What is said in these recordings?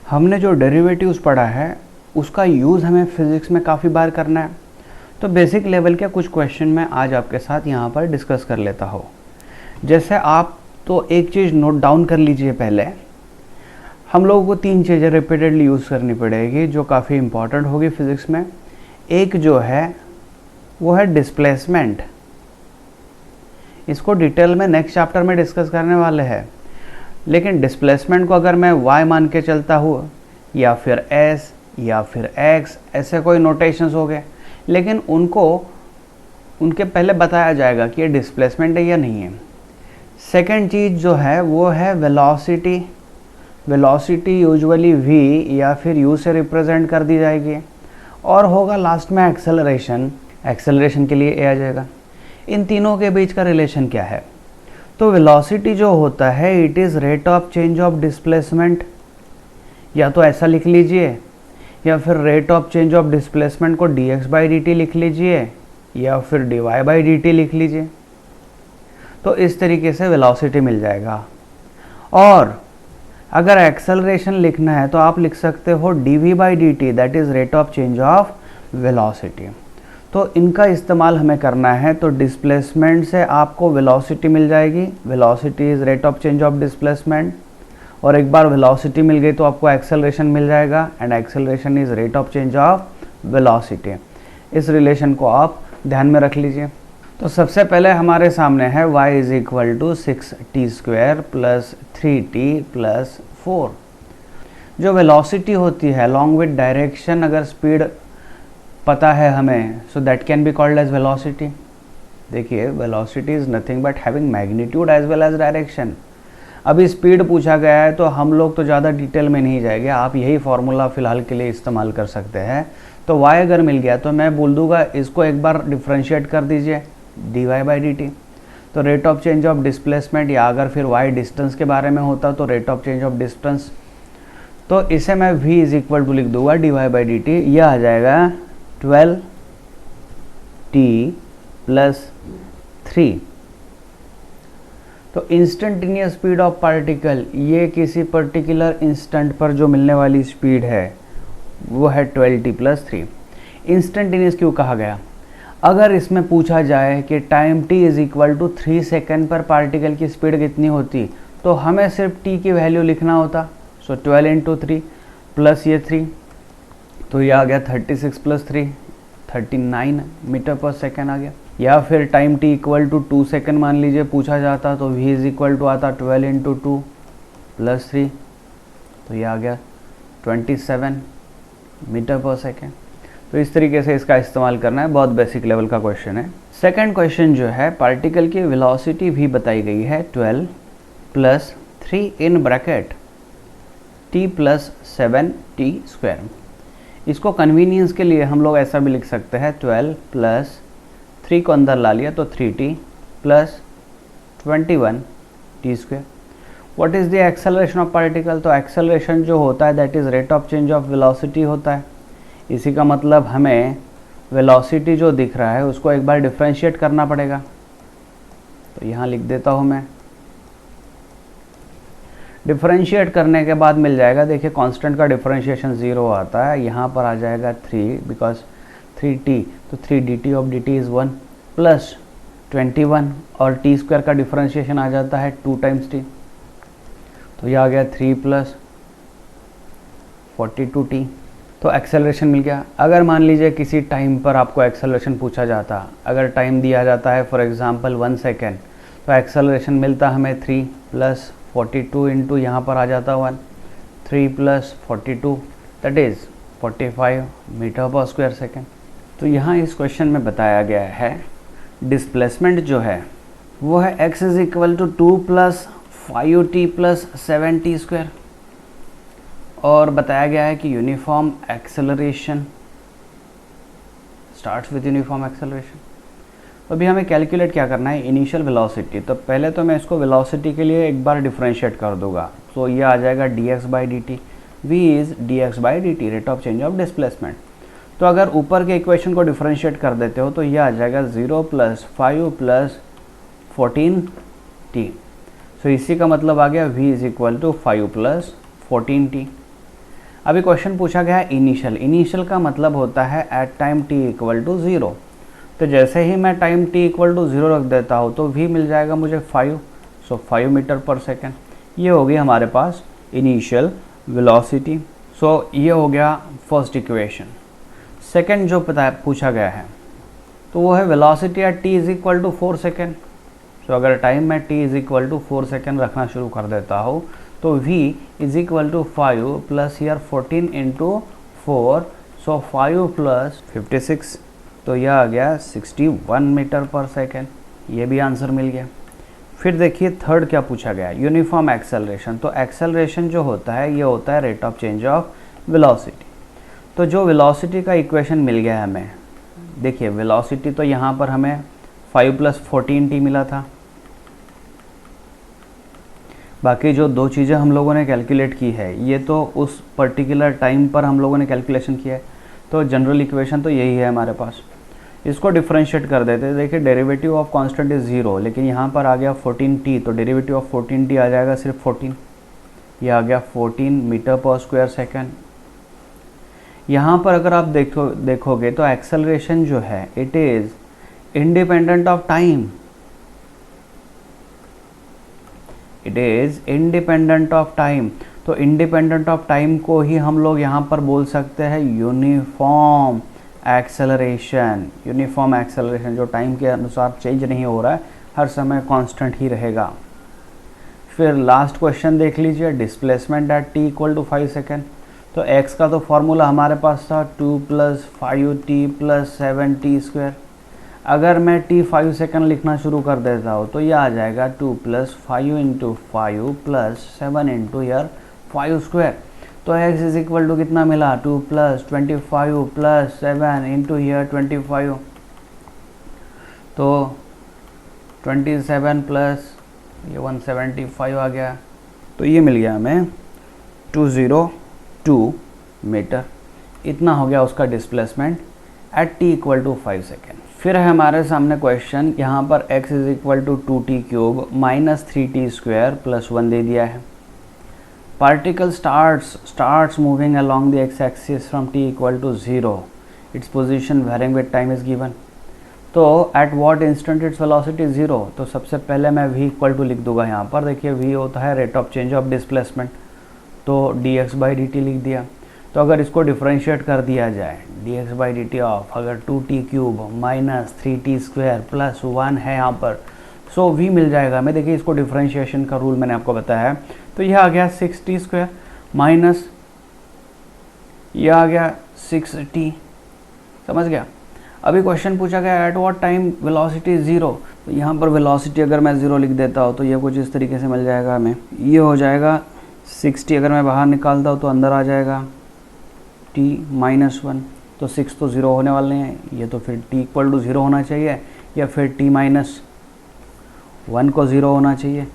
हमने जो डेरिवेटिव्स पढ़ा है उसका यूज़ हमें फिज़िक्स में काफ़ी बार करना है। तो बेसिक लेवल के कुछ क्वेश्चन मैं आज आपके साथ यहाँ पर डिस्कस कर लेता हूँ। जैसे आप तो एक चीज़ नोट डाउन कर लीजिए, पहले हम लोगों को 3 चीज़ें रिपीटेडली यूज़ करनी पड़ेगी जो काफ़ी इंपॉर्टेंट होगी फिज़िक्स में। एक जो है वो है डिस्प्लेसमेंट। इसको डिटेल में नेक्स्ट चैप्टर में डिस्कस करने वाले हैं, लेकिन डिस्प्लेसमेंट को अगर मैं y मान के चलता हूँ या फिर s या फिर x, ऐसे कोई नोटेशंस हो गए, लेकिन उनके पहले बताया जाएगा कि ये डिस्प्लेसमेंट है या नहीं है। सेकंड चीज़ जो है वो है वेलोसिटी। वेलोसिटी यूजुअली v या फिर u से रिप्रेजेंट कर दी जाएगी, और होगा लास्ट में एक्सेलरेशन। एक्सेलरेशन के लिए a आ जाएगा। इन तीनों के बीच का रिलेशन क्या है? तो वेलोसिटी जो होता है it is rate of change of displacement, या तो ऐसा लिख लीजिए, या फिर rate of change of displacement को dx/dt लिख लीजिए, या फिर dy/dt लिख लीजिए। तो इस तरीके से वेलोसिटी मिल जाएगा। और अगर एक्सेलरेशन लिखना है तो आप लिख सकते हो dv/dt, that is rate of change of velocity. तो इनका इस्तेमाल हमें करना है। तो डिस्प्लेसमेंट से आपको वेलोसिटी मिल जाएगी, velocity is rate of change of displacement, और एक बार वेलोसिटी मिल गई तो आपको एक्सेलरेशन मिल जाएगा, and acceleration is rate of change of velocity. इस रिलेशन को आप ध्यान में रख लीजिए। तो सबसे पहले हमारे सामने है y is equal to 6t² plus 3t plus 4। जो वेलोसिटी होती है अलॉन्ग विद डायरेक्शन, अगर स्पीड पता है हमें, so that can be called as velocity. देखिए, velocity is nothing but having magnitude as well as direction. अभी स्पीड पूछा गया है तो हम लोग तो ज़्यादा डिटेल में नहीं जाएंगे, आप यही फार्मूला फ़िलहाल के लिए इस्तेमाल कर सकते हैं। तो y अगर मिल गया तो मैं बोल दूंगा इसको एक बार डिफ्रेंशिएट कर दीजिए dy/dt। तो rate of change of displacement, या अगर फिर y डिस्टेंस के बारे में होता तो rate of change of distance, तो इसे मैं v इज़ इक्वल टू लिख दूंगा dy/dt। यह आ जाएगा 12t प्लस 3। तो इंस्टेंटेनियस स्पीड ऑफ पार्टिकल, ये किसी पर्टिकुलर इंस्टेंट पर जो मिलने वाली स्पीड है वो है 12t प्लस 3। इंस्टेंटेनियस क्यों कहा गया? अगर इसमें पूछा जाए कि time t is equal to 3 second पर पार्टिकल की स्पीड कितनी होती, तो हमें सिर्फ t की वैल्यू लिखना होता। सो 12 इंटू 3 प्लस ये 3, तो ये आ गया 36 प्लस 3 39 मीटर पर सेकेंड आ गया। या फिर time t equal to 2 second मान लीजिए पूछा जाता, तो v इज़ इक्वल टू आता 12 इंटू 2 प्लस 3, तो ये आ गया 27 मीटर पर सेकेंड। तो इस तरीके से इसका इस्तेमाल करना है, बहुत बेसिक लेवल का क्वेश्चन है। सेकेंड क्वेश्चन जो है, पार्टिकल की वेलोसिटी भी बताई गई है 12 plus 3 in bracket t plus 7t²। इसको कन्वीनियंस के लिए हम लोग ऐसा भी लिख सकते हैं 12 प्लस 3 को अंदर ला लिया तो 3t plus 21t²। What is the acceleration of particle? तो एक्सेलरेशन जो होता है that is rate of change of velocity होता है। इसी का मतलब हमें वेलोसिटी जो दिख रहा है उसको एक बार डिफरेंशिएट करना पड़ेगा। तो यहाँ लिख देता हूँ मैं, डिफरेंशिएट करने के बाद मिल जाएगा, देखिए कांस्टेंट का डिफरेंशिएशन 0 आता है, यहाँ पर आ जाएगा 3 बिकॉज 3t, तो 3dt of dt is 1 plus 21, और t² का डिफरेंशिएशन आ जाता है 2 टाइम्स t, तो ये आ गया 3 प्लस 42t। तो एक्सेलरेशन मिल गया। अगर मान लीजिए किसी टाइम पर आपको एक्सेलरेशन पूछा जाता, अगर टाइम दिया जाता है फॉर एग्जांपल 1 सेकेंड, तो एक्सेलरेशन मिलता हमें 3 प्लस 42 इंटू यहाँ पर आ जाता 1, 3 प्लस 42 दैट इज़ 45 मीटर पर स्क्वायर सेकेंड। तो यहाँ इस क्वेश्चन में बताया गया है डिस्प्लेसमेंट जो है वो है x is equal to 2 plus 5t plus 7t², और बताया गया है कि uniform acceleration starts with uniform acceleration. तो अभी हमें कैलकुलेट क्या करना है, इनिशियल वेलोसिटी। तो पहले तो मैं इसको वेलोसिटी के लिए एक बार डिफरेंशिएट कर दूंगा, तो ये आ जाएगा dx/dt। v is dx/dt, rate of change of displacement. तो अगर ऊपर के इक्वेशन को डिफरेंशिएट कर देते हो तो ये आ जाएगा 0 प्लस 5 प्लस 14t। सो इसी का मतलब आ गया v is equal to 5 plus 14t। अभी क्वेश्चन पूछा गया है इनिशियल। इनिशियल का मतलब होता है at time t equal to 0। तो जैसे ही मैं टाइम t इक्वल टू 0 रख देता हूँ तो v मिल जाएगा मुझे 5, सो 5 मीटर पर सेकेंड। ये होगी हमारे पास इनिशियल वेलोसिटी। सो ये हो गया फर्स्ट इक्वेशन। सेकेंड जो पूछा गया है तो वो है velocity at t is equal to 4 second. So अगर टाइम में t is equal to 4 second रखना शुरू कर देता हूँ तो v is equal to 5 plus ईयर 14 इंटू 4, सो 5 प्लस 56, तो यह आ गया 61 मीटर पर सेकेंड। ये भी आंसर मिल गया। फिर देखिए थर्ड क्या पूछा गया, यूनिफॉर्म एक्सेलरेशन। तो एक्सेलरेशन जो होता है ये होता है rate of change of velocity. तो जो वेलोसिटी का इक्वेशन मिल गया है हमें, देखिए वेलोसिटी तो यहाँ पर हमें 5 प्लस 14t मिला था। बाकी जो दो चीज़ें हम लोगों ने कैलकुलेट की है ये तो उस पर्टिकुलर टाइम पर हम लोगों ने कैलकुलेशन किया है, तो जनरल इक्वेशन तो यही है हमारे पास। इसको डिफरेंशिएट कर देते हैं। देखिए डेरिवेटिव ऑफ कांस्टेंट इज़ 0, लेकिन यहाँ पर आ गया 14t, तो डेरिवेटिव ऑफ 14t आ जाएगा सिर्फ 14। ये आ गया 14 मीटर पर स्क्वायर सेकेंड। यहाँ पर अगर आप देखोगे तो एक्सेलरेशन जो है it is independent of time. It is independent of time. तो इंडिपेंडेंट ऑफ टाइम को ही हम लोग यहाँ पर बोल सकते हैं यूनिफॉर्म एक्सेलरेशन। यूनिफॉर्म एक्सेलरेशन जो टाइम के अनुसार चेंज नहीं हो रहा है, हर समय कांस्टेंट ही रहेगा। फिर लास्ट क्वेश्चन देख लीजिए, displacement at t equal to 5 second. तो x का तो फॉर्मूला हमारे पास था 2 plus 5t plus 7t square. अगर मैं t 5 सेकेंड लिखना शुरू कर देता हूँ तो ये आ जाएगा 2 plus 5 into 5 plus 7 into year 5 square. तो x इज इक्वल टू कितना मिला, 2 प्लस 25 प्लस 7 इंटू ईयर 25, तो 27 प्लस ये 175 आ गया। तो ये मिल गया हमें 202 मीटर। इतना हो गया उसका displacement at t equal to 5 second. फिर है हमारे सामने क्वेश्चन, यहाँ पर x is equal to 2t cube minus 3t square plus 1 दे दिया है। Particle starts moving along the x axis from t equal to 0. Its position varying with time is given. तो at what instant its velocity is 0? तो सबसे पहले मैं v equal to लिख दूंगा। यहाँ पर देखिए v होता है rate of change of displacement, तो dx बाई dt लिख दिया। तो अगर इसको डिफरेंशिएट कर दिया जाए dx बाई dt ऑफ अगर 2t cube minus 3t square plus 1 है यहाँ पर, सो v मिल जाएगा हमें। देखिए इसको डिफरेंशिएशन का रूल मैंने आपको बताया है। तो यह आ गया 6t स्क्वायर माइनस यह आ गया 6t, समझ गया। अभी क्वेश्चन पूछा गया एट व्हाट टाइम वेलोसिटी 0। तो यहाँ पर वेलोसिटी अगर मैं 0 लिख देता हूँ तो ये कुछ इस तरीके से मिल जाएगा हमें। ये हो जाएगा 60, अगर मैं बाहर निकालता हूँ तो अंदर आ जाएगा t माइनस 1। तो 6 तो 0 होने वाले हैं, ये तो फिर t इक्वल टू 0 होना चाहिए या फिर t माइनस 1 को 0 होना चाहिए।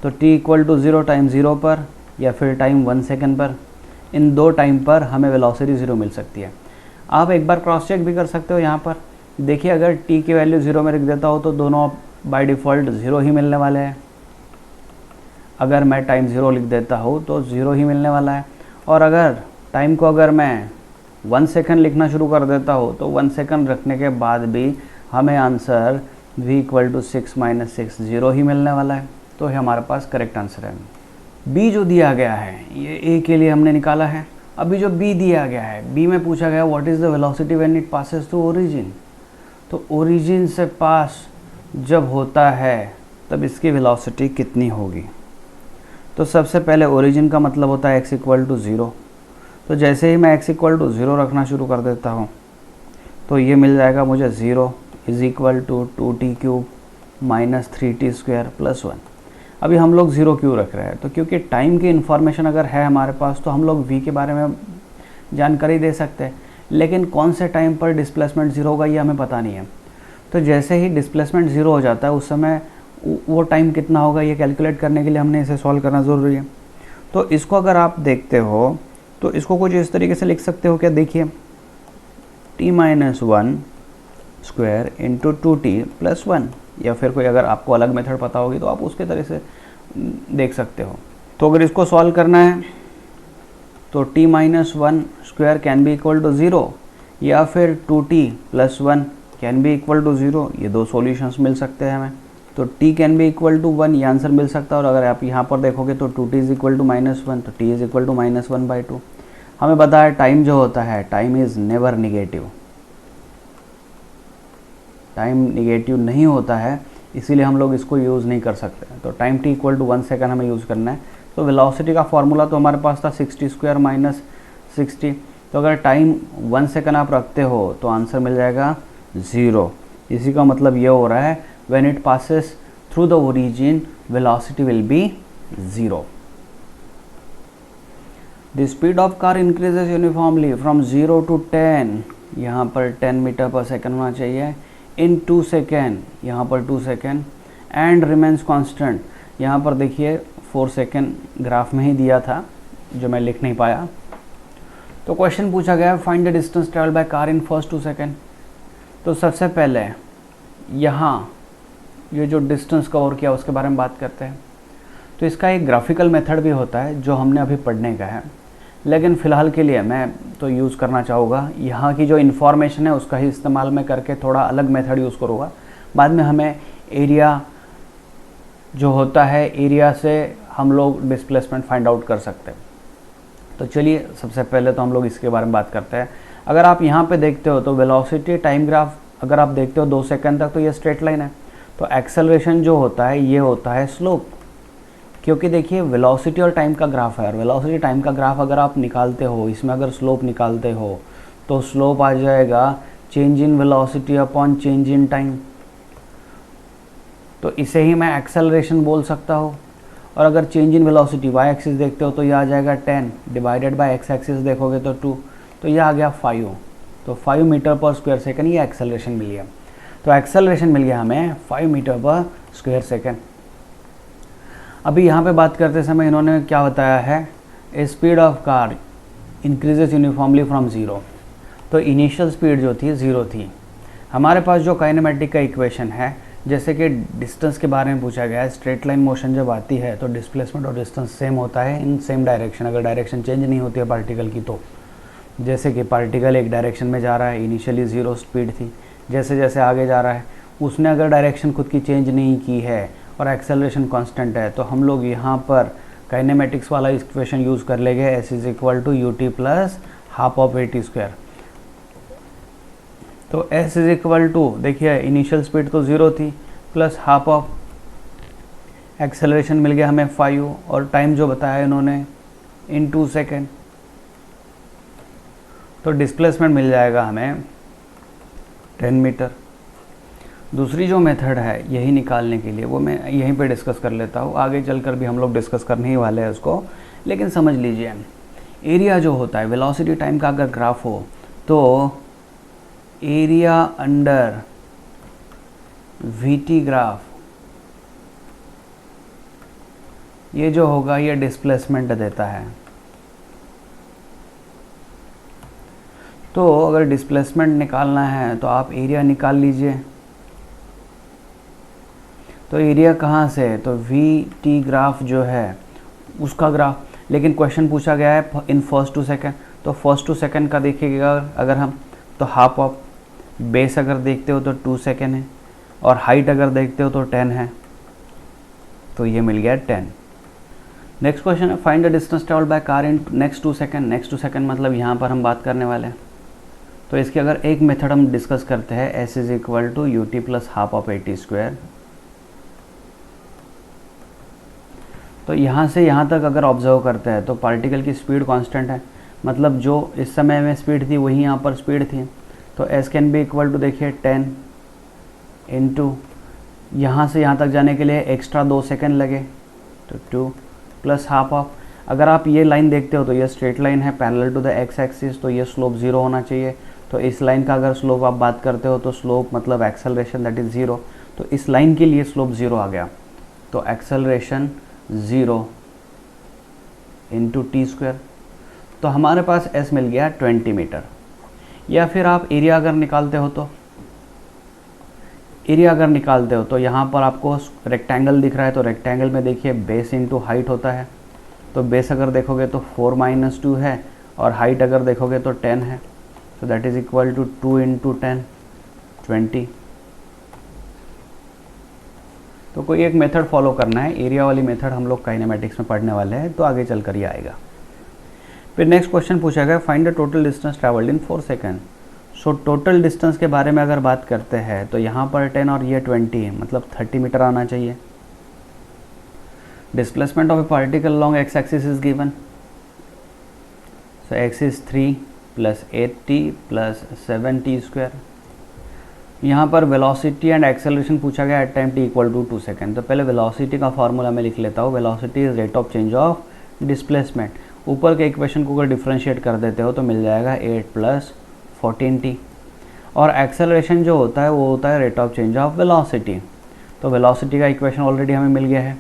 तो t इक्वल टू 0 टाइम 0 पर या फिर टाइम 1 सेकेंड पर, इन दो टाइम पर हमें वेलोसिटी 0 मिल सकती है। आप एक बार क्रॉस चेक भी कर सकते हो। यहाँ पर देखिए अगर t की वैल्यू 0 में रख देता हो तो दोनों बाय डिफ़ॉल्ट 0 ही मिलने वाले हैं। अगर मैं टाइम 0 लिख देता हूँ तो 0 ही मिलने वाला है। और अगर टाइम को अगर मैं 1 सेकेंड लिखना शुरू कर देता हूँ तो 1 सेकेंड रखने के बाद भी हमें answer v equal to 6 minus 6 0 ही मिलने वाला है। तो ये हमारे पास करेक्ट आंसर है। b जो दिया गया है ये a के लिए हमने निकाला है। अभी जो b दिया गया है, b में पूछा गया what is the velocity when it passes through origin. तो ओरिजिन से पास जब होता है तब इसकी वेलोसिटी कितनी होगी। तो सबसे पहले ओरिजिन का मतलब होता है x इक्वल टू 0। तो जैसे ही मैं x इक्वल टू 0 रखना शुरू कर देता हूँ तो ये मिल जाएगा मुझे 0 is equal to 2t cube minus 3t square plus 1। अभी हम लोग 0 क्यों रख रहे हैं, तो क्योंकि टाइम की इन्फॉर्मेशन अगर है हमारे पास तो हम लोग v के बारे में जानकारी दे सकते हैं, लेकिन कौन से टाइम पर डिस्प्लेसमेंट 0 होगा ये हमें पता नहीं है। तो जैसे ही डिस्प्लेसमेंट 0 हो जाता है उस समय वो टाइम कितना होगा ये कैलकुलेट करने के लिए हमने इसे सॉल्व करना ज़रूरी है। तो इसको अगर आप देखते हो तो इसको कुछ इस तरीके से लिख सकते हो क्या, देखिए t minus 1 square into 2t plus 1, या फिर कोई अगर आपको अलग मेथड पता होगी तो आप उसके तरह से देख सकते हो। तो अगर इसको सॉल्व करना है तो t minus one square can be equal to 0 या फिर 2t plus 1 can be equal to 0। ये दो सॉल्यूशंस मिल सकते हैं हमें। तो t can be equal to 1 ये आंसर मिल सकता है। और अगर आप यहाँ पर देखोगे तो 2t इज इक्वल टू -1 तो t इज इक्वल टू -1/2। हमें पता है टाइम जो होता है, time is never negative, time negative नहीं होता है, इसीलिए हम लोग इसको यूज़ नहीं कर सकते। तो time t equal to 1 second हमें यूज़ करना है। तो वेलोसिटी का फॉर्मूला तो हमारे पास था 60 स्क्वायर माइनस 60। तो अगर टाइम 1 सेकेंड आप रखते हो तो आंसर मिल जाएगा 0। इसी का मतलब ये हो रहा है when it passes through the origin velocity will be 0। The speed of car increases uniformly from 0 to 10, यहाँ पर 10 मीटर पर सेकेंड होना चाहिए, इन 2 सेकेंड, यहाँ पर 2 सेकेंड, एंड रिमेन्स कांस्टेंट। यहाँ पर देखिए 4 सेकेंड ग्राफ में ही दिया था जो मैं लिख नहीं पाया। तो क्वेश्चन पूछा गया find the distance travel by car in first 2 second. तो सबसे पहले यहाँ ये जो डिस्टेंस कवर किया उसके बारे में बात करते हैं। तो इसका एक ग्राफिकल मेथड भी होता है जो हमने अभी पढ़ने का है, लेकिन फ़िलहाल के लिए मैं तो यूज़ करना चाहूँगा यहाँ की जो इन्फॉर्मेशन है उसका ही इस्तेमाल मैं करके थोड़ा अलग मेथड यूज़ करूँगा। बाद में हमें एरिया जो होता है, एरिया से हम लोग डिस्प्लेसमेंट फाइंड आउट कर सकते हैं। तो चलिए सबसे पहले तो हम लोग इसके बारे में बात करते हैं। अगर आप यहाँ पे देखते हो तो वेलोसिटी टाइम ग्राफ अगर आप देखते हो 2 सेकंड तक तो ये स्ट्रेट लाइन है। तो एक्सेलरेशन जो होता है ये होता है स्लोप, क्योंकि देखिए वेलोसिटी और टाइम का ग्राफ है, और वेलोसिटी टाइम का ग्राफ अगर आप निकालते हो, इसमें अगर स्लोप निकालते हो तो स्लोप आ जाएगा change in velocity upon change in time. तो इसे ही मैं एक्सेलरेशन बोल सकता हूँ। और अगर change in velocity Y axis देखते हो तो ये आ जाएगा 10 डिवाइडेड बाय एक्स एक्सिस देखोगे तो 2, तो ये आ गया 5। तो 5 मीटर पर स्क्वायर सेकंड ये एक्सेलरेशन मिल गया। तो एक्सेलरेशन मिल गया हमें 5 मीटर पर स्क्वायर सेकंड। अभी यहाँ पे बात करते समय इन्होंने क्या बताया है, speed of car increases uniformly from 0। तो इनिशियल स्पीड जो थी 0 थी। हमारे पास जो काइनेमेटिक का इक्वेशन है, जैसे कि डिस्टेंस के बारे में पूछा गया है, स्ट्रेट लाइन मोशन जब आती है तो डिस्प्लेसमेंट और डिस्टेंस सेम होता है इन सेम डायरेक्शन, अगर डायरेक्शन चेंज नहीं होती है पार्टिकल की। तो जैसे कि पार्टिकल एक डायरेक्शन में जा रहा है, इनिशियली 0 स्पीड थी, जैसे जैसे आगे जा रहा है उसने अगर डायरेक्शन खुद की चेंज नहीं की है और एक्सेलरेशन कांस्टेंट है, तो हम लोग यहाँ पर काइनेमेटिक्स वाला इक्वेशन यूज़ कर लेंगे, s is equal to u t plus half of a t square. तो एस इज इक्वल टू देखिए इनिशियल स्पीड तो 0 थी प्लस हाफ ऑफ एक्सेलरेशन मिल गया हमें 5, और टाइम जो बताया इन्होंने इन 2 सेकेंड। तो डिस्प्लेसमेंट मिल जाएगा हमें 10 मीटर। दूसरी जो मेथड है यही निकालने के लिए वो मैं यहीं पे डिस्कस कर लेता हूँ, आगे चलकर भी हम लोग डिस्कस करने ही वाले हैं उसको। लेकिन समझ लीजिए एरिया जो होता है, वेलोसिटी टाइम का अगर ग्राफ हो तो एरिया अंडर वीटी ग्राफ ये जो होगा ये डिस्प्लेसमेंट देता है। तो अगर डिस्प्लेसमेंट निकालना है तो आप एरिया निकाल लीजिए। तो एरिया कहाँ से, तो वी टी ग्राफ जो है उसका ग्राफ, लेकिन क्वेश्चन पूछा गया है इन फर्स्ट 2 सेकेंड। तो फर्स्ट 2 सेकेंड का देखिएगा अगर हम, तो हाफ ऑफ बेस अगर देखते हो तो 2 सेकेंड है, और हाइट अगर देखते हो तो 10 है। तो ये मिल गया 10। नेक्स्ट क्वेश्चन है find the distance travelled by car in next 2 second. Next 2 second मतलब यहाँ पर हम बात करने वाले हैं। तो इसकी अगर एक मेथड हम डिस्कस करते हैं, s is equal to u t plus half of a t square. तो यहाँ से यहाँ तक अगर ऑब्जर्व करते हैं तो पार्टिकल की स्पीड कांस्टेंट है, मतलब जो इस समय में स्पीड थी वही यहाँ पर स्पीड थी। तो s can be equal to देखिए 10 इंटू यहाँ से यहाँ तक जाने के लिए एक्स्ट्रा 2 सेकेंड लगे तो 2 प्लस हाफ ऑफ, अगर आप ये लाइन देखते हो तो ये स्ट्रेट लाइन है parallel to the x axis, तो ये स्लोप 0 होना चाहिए। तो इस लाइन का अगर स्लोप आप बात करते हो तो स्लोप मतलब एक्सेलरेशन दैट इज़ 0। तो इस लाइन के लिए स्लोप 0 आ गया, तो एक्सेलरेशन 0 इंटू टी स्क्वायर। तो हमारे पास एस मिल गया 20 मीटर। या फिर आप एरिया अगर निकालते हो तो यहाँ पर आपको रेक्टेंगल दिख रहा है, तो रेक्टेंगल में देखिए बेस इंटू हाइट होता है। तो बेस अगर देखोगे तो 4 - 2 है और हाइट अगर देखोगे तो 10 है, तो दैट इज इक्वल टू 2 × 10 20। तो कोई एक मेथड फॉलो करना है, एरिया वाली मेथड हम लोग काइनेमेटिक्स में पढ़ने वाले हैं, तो आगे चल कर ये आएगा। फिर नेक्स्ट क्वेश्चन पूछा गया find the total distance travelled in 4 second. So total distance के बारे में अगर बात करते हैं तो यहाँ पर 10 और ये 20 है, मतलब 30 मीटर आना चाहिए। Displacement of A particle long x axis is given, so x is 3 + 8t + 7t²। यहाँ पर वेलोसिटी एंड एक्सेलरेशन पूछा गया एट टाइम t = 2 सेकेंड। तो पहले वेलोसिटी का फार्मूला मैं लिख लेता हूँ। Velocity is rate of change of displacement. ऊपर के इक्वेशन को अगर डिफरेंशिएट कर देते हो तो मिल जाएगा 8 + 14t। और एक्सेलरेशन जो होता है वो होता है rate of change of velocity. तो वेलोसिटी का इक्वेशन ऑलरेडी हमें मिल गया है,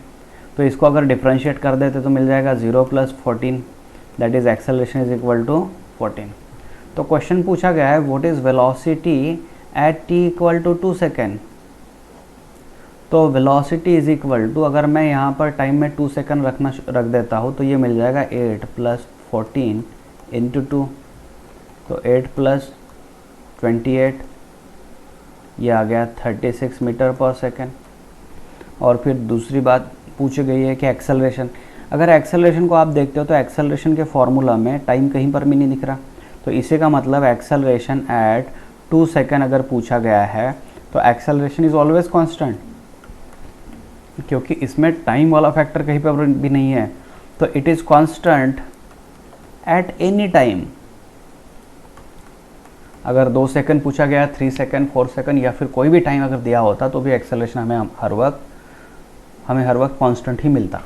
तो इसको अगर डिफरेंशिएट कर देते तो मिल जाएगा 0 + 14, that is acceleration is equal to 14। तो क्वेश्चन पूछा गया है what is velocity at t = 2 second. तो वेलोसिटी इज इक्वल टू, अगर मैं यहाँ पर टाइम में 2 सेकेंड रख देता हूँ तो ये मिल जाएगा 8 + 14 × 2, तो 8 + 28, ये आ गया 36 मीटर पर सेकेंड। और फिर दूसरी बात पूछी गई है कि एक्सेलरेशन, अगर एक्सेलरेशन को आप देखते हो तो एक्सेलरेशन के फॉर्मूला में टाइम कहीं पर भी नहीं दिख रहा, तो इसी का मतलब एक्सेलरेशन एट 2 सेकेंड अगर पूछा गया है तो एक्सेलरेशन इज ऑलवेज कांस्टेंट, क्योंकि इसमें टाइम वाला फैक्टर कहीं पर भी नहीं है, तो it is constant at any time. अगर 2 सेकंड पूछा गया, 3 सेकंड, 4 सेकंड या फिर कोई भी टाइम अगर दिया होता तो भी एक्सेलरेशन हमें हर वक्त कांस्टेंट ही मिलता।